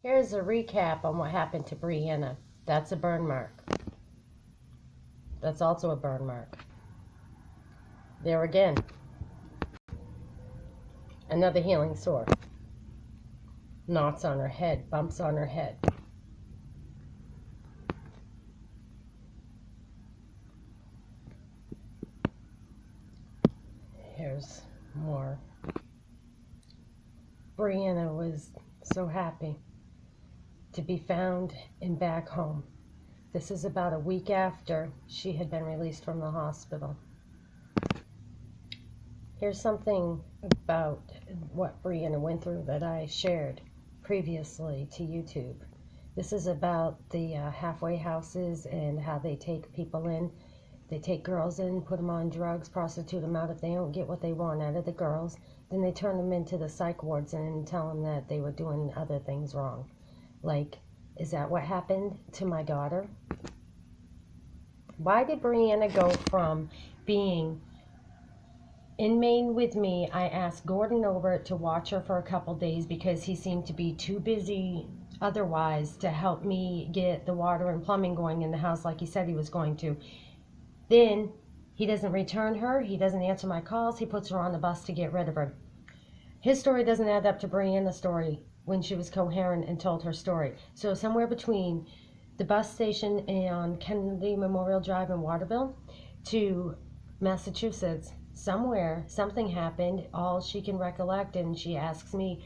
Here's a recap on what happened to Brianna. That's a burn mark. That's also a burn mark. There again. Another healing sore. Knots on her head, bumps on her head. Here's more. Brianna was so happy to be found and back home. This is about a week after she had been released from the hospital. Here's something about what Brianna went through that I shared previously to YouTube. This is about the halfway houses and how they take people in. They take girls in, put them on drugs, prostitute them out if they don't get what they want out of the girls. Then they turn them into the psych wards and tell them that they were doing other things wrong. Like, is that what happened to my daughter? Why did Brianna go from being in Maine with me? I asked Gordon over to watch her for a couple days because he seemed to be too busy otherwise to help me get the water and plumbing going in the house like he said he was going to. Then he doesn't return her. He doesn't answer my calls. He puts her on the bus to get rid of her. His story doesn't add up to Brianna's story when she was coherent and told her story. So somewhere between the bus station on Kennedy Memorial Drive in Waterville to Massachusetts, somewhere something happened, all she can recollect, and she asks me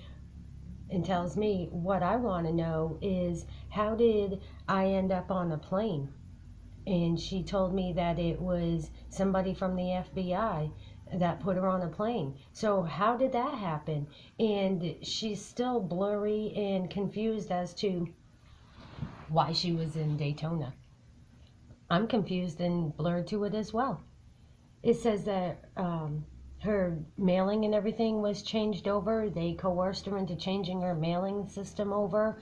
and tells me what I want to know is, how did I end up on a plane? And she told me that it was somebody from the FBI that put her on a plane. So how did that happen? And she's still blurry and confused as to why she was in Daytona. I'm confused and blurred to it as well. It says that her mailing and everything was changed over. They coerced her into changing her mailing system over.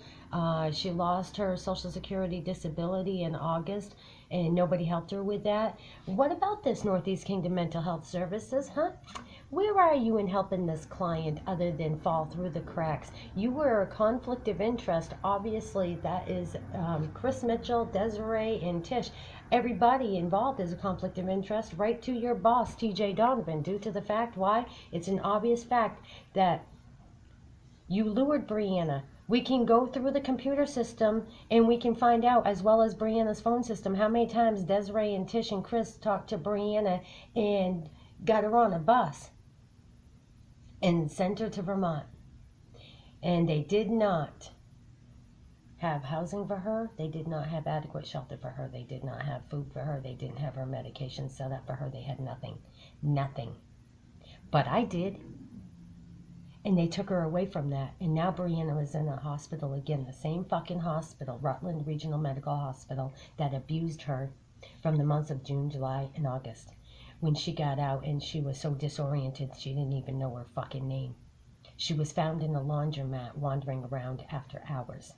She lost her Social Security disability in August, and nobody helped her with that. What about this Northeast Kingdom Mental Health Services, huh? Where are you in helping this client other than fall through the cracks? You were a conflict of interest. Obviously, that is Chris Mitchell, Desiree, and Tish. Everybody involved is a conflict of interest, right to your boss, TJ Donovan, due to the fact why? It's an obvious fact that you lured Brianna. We can go through the computer system and we can find out, as well as Brianna's phone system, how many times Desiree and Tish and Chris talked to Brianna and got her on a bus and sent her to Vermont. And they did not have housing for her. They did not have adequate shelter for her. They did not have food for her. They didn't have her medication set up for her. They had nothing. Nothing. But I did. And they took her away from that. And now Brianna was in a hospital again, the same fucking hospital, Rutland Regional Medical Hospital, that abused her from the months of June, July, and August. When she got out and she was so disoriented, she didn't even know her fucking name. She was found in a laundromat wandering around after hours.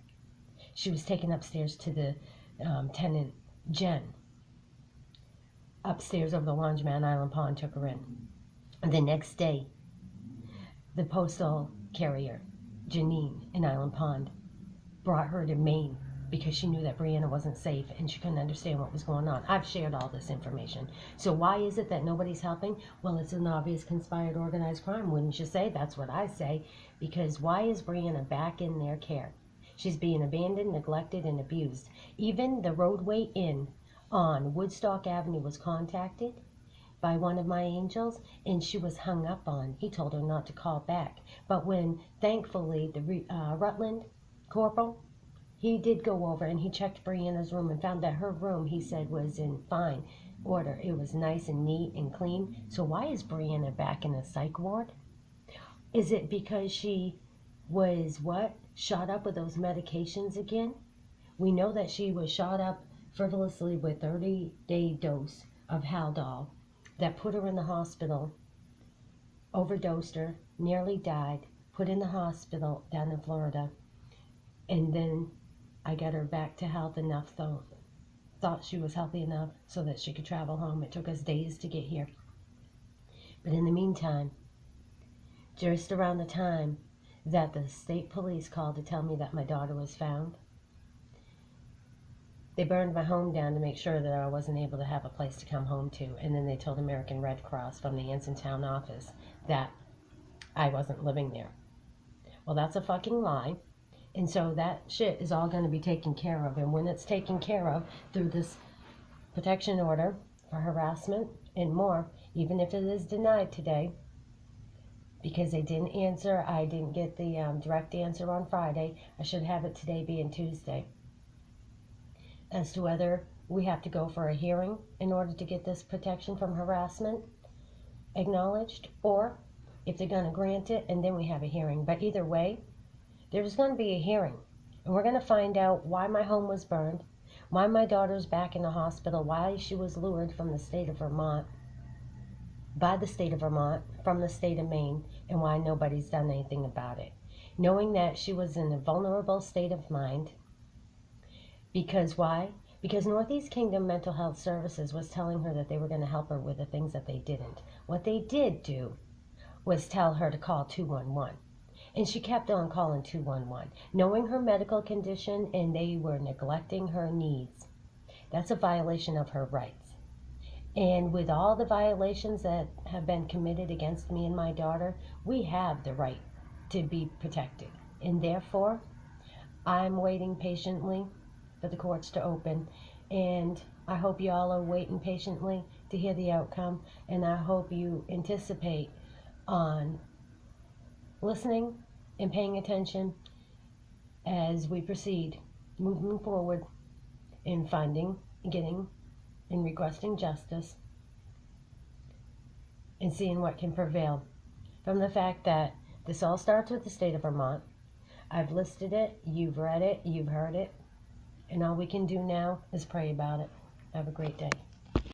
She was taken upstairs to the tenant, Jen. Upstairs over the laundromat, Island Pond, took her in. And the next day, the postal carrier, Janine, in Island Pond, brought her to Maine because she knew that Brianna wasn't safe and she couldn't understand what was going on. I've shared all this information. So why is it that nobody's helping? Well, it's an obvious conspired organized crime, wouldn't you say? That's what I say. Because why is Brianna back in their care? She's being abandoned, neglected, and abused. Even the roadway inn on Woodstock Avenue was contacted by one of my angels, and she was hung up on. He told her not to call back. But when, thankfully, the Rutland corporal, he did go over and he checked Brianna's room and found that her room, he said, was in fine order. It was nice and neat and clean. So why is Brianna back in a psych ward? Is it because she was, shot up with those medications again? We know that she was shot up frivolously with 30-day dose of Haldol that put her in the hospital, overdosed her, nearly died, put in the hospital down in Florida, and then I got her back to health enough, though, thought she was healthy enough so that she could travel home. It took us days to get here. But in the meantime, just around the time that the state police called to tell me that my daughter was found. They burned my home down to make sure that I wasn't able to have a place to come home to. And then they told American Red Cross from the Anson Town office that I wasn't living there. Well, that's a fucking lie. And so that shit is all going to be taken care of. And when it's taken care of through this protection order for harassment and more, even if it is denied today, because they didn't answer, I didn't get the direct answer on Friday. I should have it today being Tuesday. As to whether we have to go for a hearing in order to get this protection from harassment acknowledged, or if they're going to grant it and then we have a hearing. But either way, there's going to be a hearing, and we're going to find out why my home was burned, why my daughter's back in the hospital, why she was lured from the state of Vermont, by the state of Vermont, from the state of Maine, and why nobody's done anything about it. Knowing that she was in a vulnerable state of mind. Because why? Because Northeast Kingdom Mental Health Services was telling her that they were going to help her with the things that they didn't. What they did do was tell her to call 211. And she kept on calling 211, knowing her medical condition, and they were neglecting her needs. That's a violation of her rights. And with all the violations that have been committed against me and my daughter, we have the right to be protected. And therefore, I'm waiting patiently for the courts to open, and I hope you all are waiting patiently to hear the outcome, and I hope you anticipate on listening and paying attention as we proceed, moving forward in finding, getting, and requesting justice, and seeing what can prevail. From the fact that this all starts with the state of Vermont. I've listed it, you've read it, you've heard it, and all we can do now is pray about it. Have a great day.